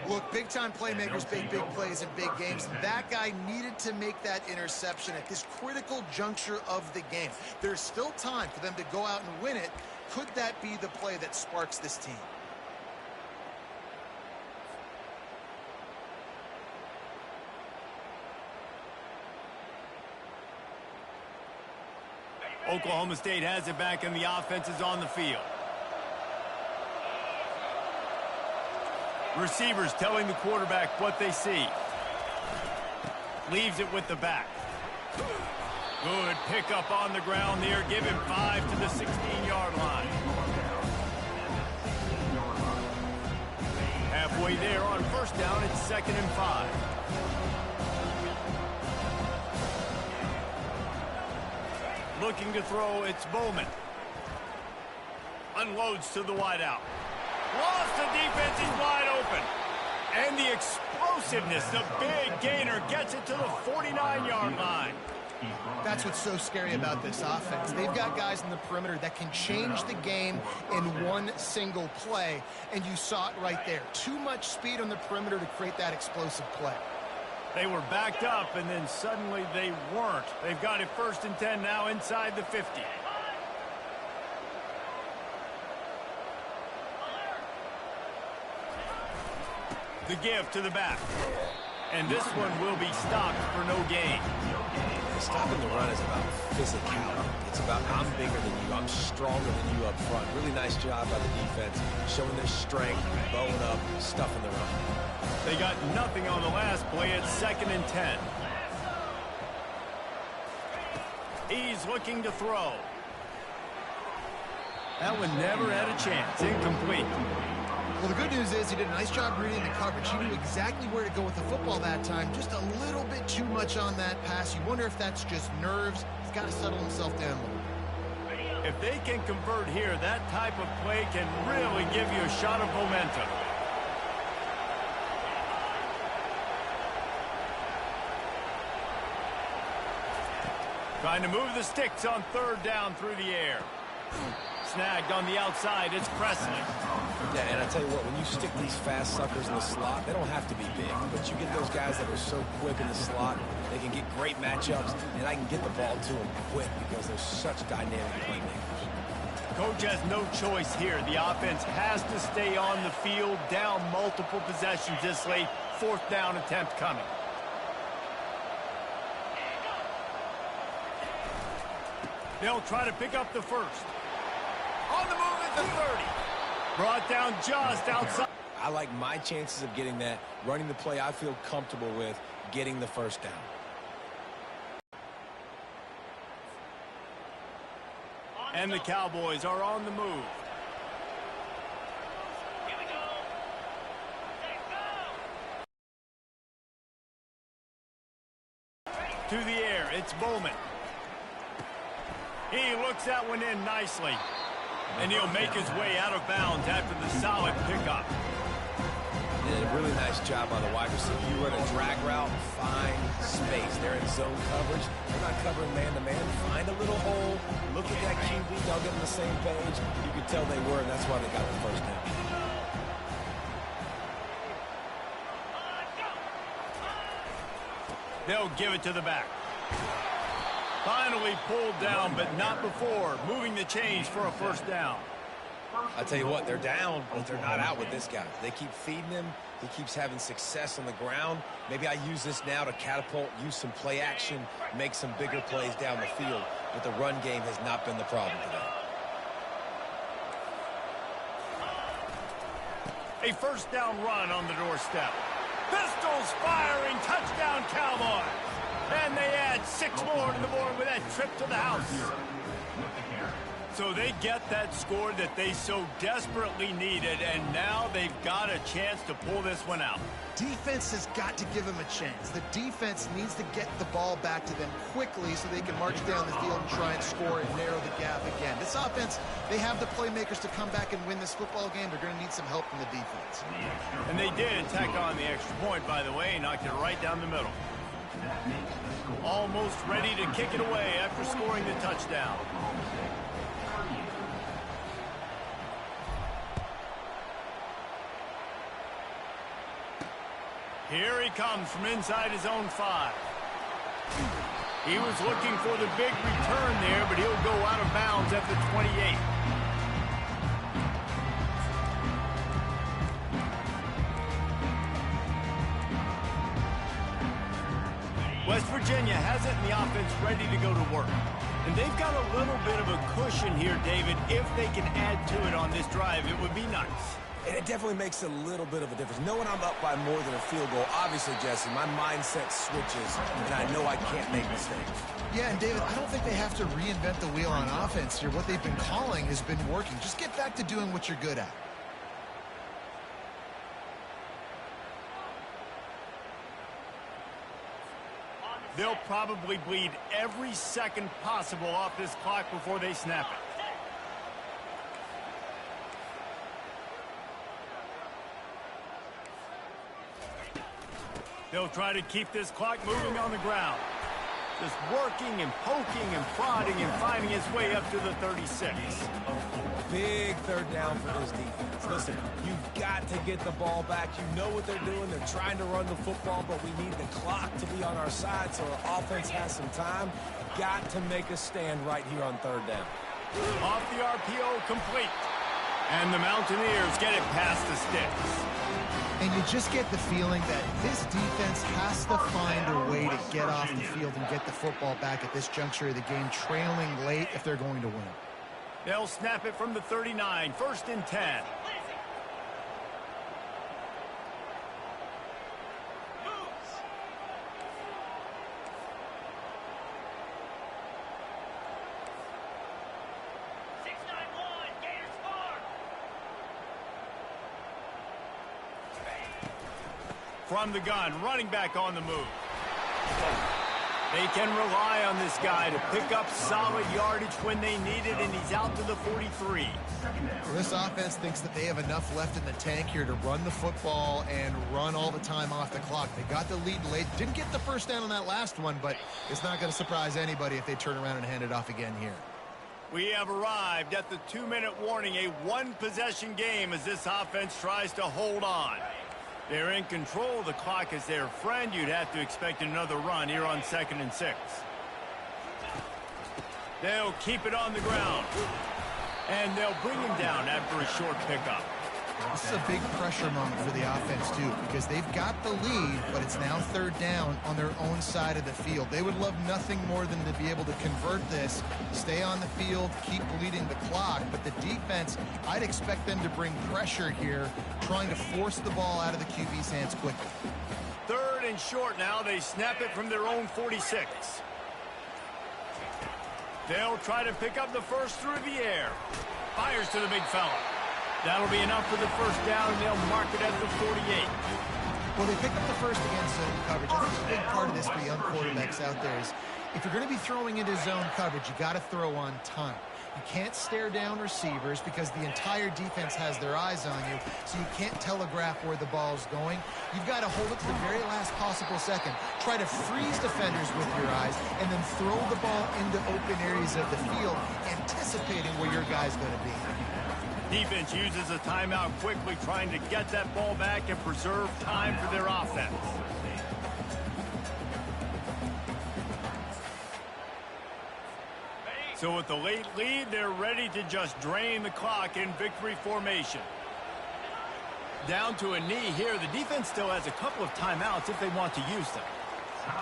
Look, big-time playmakers, big plays in big games. That guy needed to make that interception at this critical juncture of the game. There's still time for them to go out and win it. Could that be the play that sparks this team? Oklahoma State has it back, and the offense is on the field. Receivers telling the quarterback what they see. Leaves it with the back. Good pickup on the ground there. Give him 5 to the 16-yard line. Halfway there on first down, it's 2nd and 5. Looking to throw, it's Bowman. Unloads to the wideout. Lost the defense, he's wide open. And the explosiveness, the big gainer, gets it to the 49-yard line. That's what's so scary about this offense. They've got guys in the perimeter that can change the game in one single play, and you saw it right there. Too much speed on the perimeter to create that explosive play. They were backed up, and then suddenly they weren't. They've got it 1st and 10 now inside the 50. The give to the back. And this one will be stopped for no gain. Stopping the run is about physicality. It's about I'm bigger than you, I'm stronger than you up front. Really nice job by the defense, showing their strength, bowing up, stuffing the run. They got nothing on the last play. It's 2nd and 10. He's looking to throw. That one never had a chance. Incomplete. Well, the good news is he did a nice job reading the coverage. He knew exactly where to go with the football that time. Just a little bit too much on that pass. You wonder if that's just nerves. He's got to settle himself down a little bit. If they can convert here, that type of play can really give you a shot of momentum. Trying to move the sticks on third down through the air. Snagged on the outside, it's Presley. Yeah, and I tell you what, when you stick these fast suckers in the slot, they don't have to be big, but you get those guys that are so quick in the slot, they can get great matchups, and I can get the ball to them quick because they're such dynamic playmakers. Coach has no choice here. The offense has to stay on the field, down multiple possessions this late. Fourth down attempt coming. They'll try to pick up the first. On the move at the 30. Brought down just outside. I like my chances of getting that, running the play I feel comfortable with, getting the first down. And the Cowboys are on the move. Here we go. Say go. To the air, it's Bowman. He looks that one in nicely. And he'll make his way out of bounds after the solid pickup. Did a really nice job on the wide receiver. You run a drag route, find space. They're in zone coverage. They're not covering man-to-man. Find a little hole. Look at that QB. They'll get on the same page. You could tell they were, and that's why they got the first down. They'll give it to the back. Finally pulled down, but not before moving the chains for a first down. I tell you what, they're down, but they're not out with this guy. They keep feeding him. He keeps having success on the ground. Maybe I use this now to catapult, use some play action, make some bigger plays down the field. But the run game has not been the problem today. A first down run on the doorstep. Pistols firing, touchdown Cowboys. And they add 6 more to the board with that trip to the house. So they get that score that they so desperately needed, and now they've got a chance to pull this one out. Defense has got to give them a chance. The defense needs to get the ball back to them quickly so they can march down the field and try and score and narrow the gap again. This offense, they have the playmakers to come back and win this football game. They're going to need some help from the defense. And they did tack on the extra point, by the way, knocked it right down the middle. Almost ready to kick it away after scoring the touchdown. Here he comes from inside his own 5. He was looking for the big return there, but he'll go out of bounds at the 28. West Virginia has it in the offense ready to go to work. And they've got a little bit of a cushion here, David. If they can add to it on this drive, it would be nice. And it definitely makes a little bit of a difference. Knowing I'm up by more than a field goal, obviously, Jesse, my mindset switches, and I know I can't make mistakes. Yeah, and David, I don't think they have to reinvent the wheel on offense here. What they've been calling has been working. Just get back to doing what you're good at. They'll probably bleed every second possible off this clock before they snap it. They'll try to keep this clock moving on the ground. Just working and poking and prodding and finding his way up to the 36. Big third down for this defense. Listen, you've got to get the ball back. You know what they're doing. They're trying to run the football, but we need the clock to be on our side so our offense has some time. Got to make a stand right here on third down. Off the RPO, complete. And the Mountaineers get it past the sticks. And you just get the feeling that this defense has to find a way to get off the field and get the football back at this juncture of the game, trailing late if they're going to win. They'll snap it from the 39, 1st and 10. From the gun, running back on the move. They can rely on this guy to pick up solid yardage when they need it, and he's out to the 43. Well, this offense thinks that they have enough left in the tank here to run the football and run all the time off the clock. They got the lead late. Didn't get the first down on that last one, but it's not going to surprise anybody if they turn around and hand it off again here. We have arrived at the 2-minute warning, a one-possession game as this offense tries to hold on. They're in control of the clock as their friend. You'd have to expect another run here on 2nd and 6. They'll keep it on the ground. And they'll bring him down after a short pickup. This is a big pressure moment for the offense, too, because they've got the lead, but it's now 3rd down on their own side of the field. They would love nothing more than to be able to convert this, stay on the field, keep bleeding the clock. But the defense, I'd expect them to bring pressure here, trying to force the ball out of the QB's hands quickly. 3rd and short now. They snap it from their own 46. They'll try to pick up the first through the air. Fires to the big fella. That'll be enough for the first down, and they'll mark it at the 48. Well, they pick up the first against zone coverage. I think a big part of this for young quarterbacks out there is if you're going to be throwing into zone coverage, you got to throw on time. You can't stare down receivers because the entire defense has their eyes on you, so you can't telegraph where the ball's going. You've got to hold it to the very last possible second. Try to freeze defenders with your eyes, and then throw the ball into open areas of the field, anticipating where your guy's going to be. Defense uses a timeout quickly, trying to get that ball back and preserve time for their offense. So with the late lead, they're ready to just drain the clock in victory formation. Down to a knee here. The defense still has a couple of timeouts if they want to use them.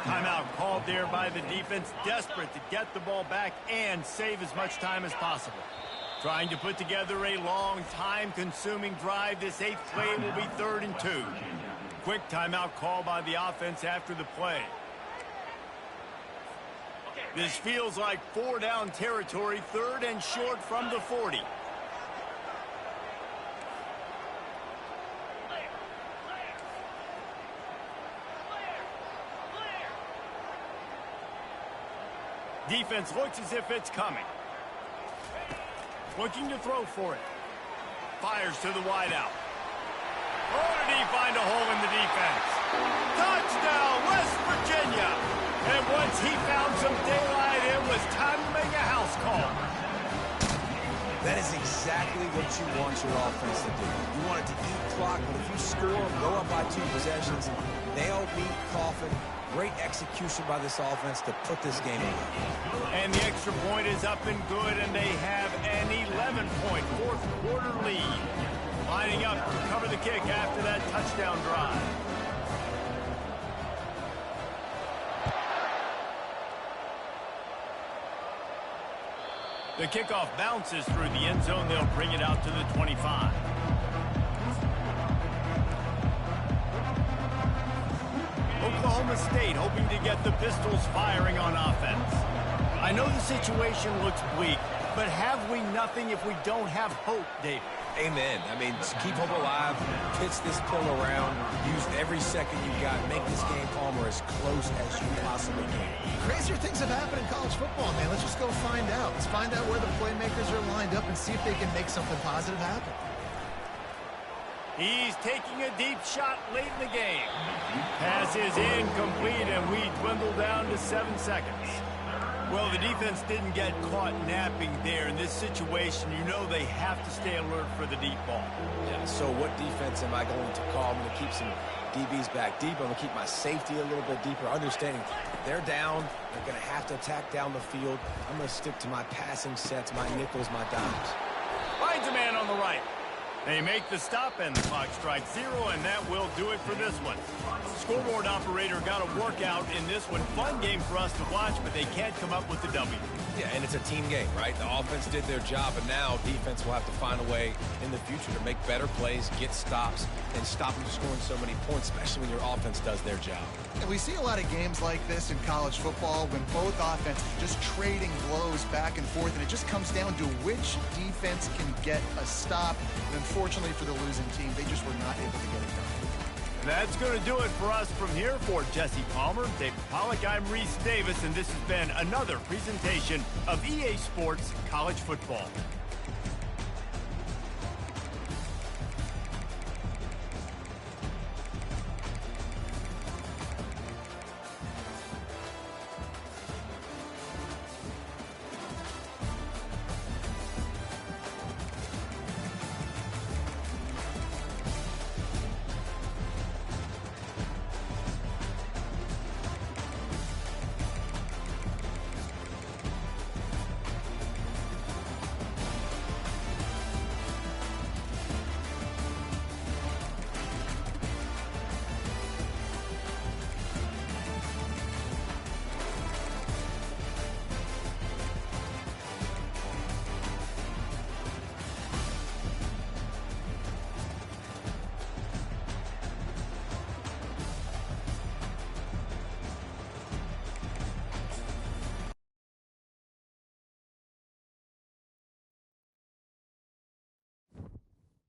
Timeout called there by the defense, desperate to get the ball back and save as much time as possible. Trying to put together a long, time-consuming drive. This 8th play will be 3rd and 2. Quick timeout call by the offense after the play. This feels like 4-down territory, 3rd and short from the 40. Defense looks as if it's coming. Looking to throw for it. Fires to the wideout. Oh, did he find a hole in the defense? Touchdown, West Virginia! And once he found some daylight, it was time to make a house call. That is exactly what you want your offense to do. You want it to eat clock, but if you score, go up by 2 possessions, nail, beat, coffin. Great execution by this offense to put this game away. And the extra point is up and good, and they have an 11-point fourth-quarter lead. Lining up to cover the kick after that touchdown drive. The kickoff bounces through the end zone. They'll bring it out to the 25. Oklahoma State hoping to get the Pistols firing on offense. I know the situation looks bleak, but have we nothing if we don't have hope, David? Amen. I mean, just keep hope alive, pitch this pill around, use every second you got, make this game calm or as close as you possibly can. Crazier things have happened in college football, man. Let's just go find out. Let's find out where the playmakers are lined up and see if they can make something positive happen. He's taking a deep shot late in the game. Pass is incomplete, and we dwindle down to 7 seconds. Well, the defense didn't get caught napping there. In this situation, you know they have to stay alert for the deep ball. Yeah, so what defense am I going to call? I'm going to keep some DBs back deep. I'm going to keep my safety a little bit deeper, understanding they're down. They're going to have to attack down the field. I'm going to stick to my passing sets, my nickels, my dimes. Finds a man on the right. They make the stop, and the clock strikes 0, and that will do it for this one. Scoreboard operator got a workout in this one. Fun game for us to watch, but they can't come up with the W. Yeah, and it's a team game, right? The offense did their job, and now defense will have to find a way in the future to make better plays, get stops, and stop them from scoring so many points, especially when your offense does their job. And we see a lot of games like this in college football when both offenses just trading blows back and forth, and it just comes down to which defense can get a stop. And unfortunately for the losing team, they just were not able to get it done. That's going to do it for us from here. For Jesse Palmer, David Pollack, I'm Reese Davis, and this has been another presentation of EA Sports College Football.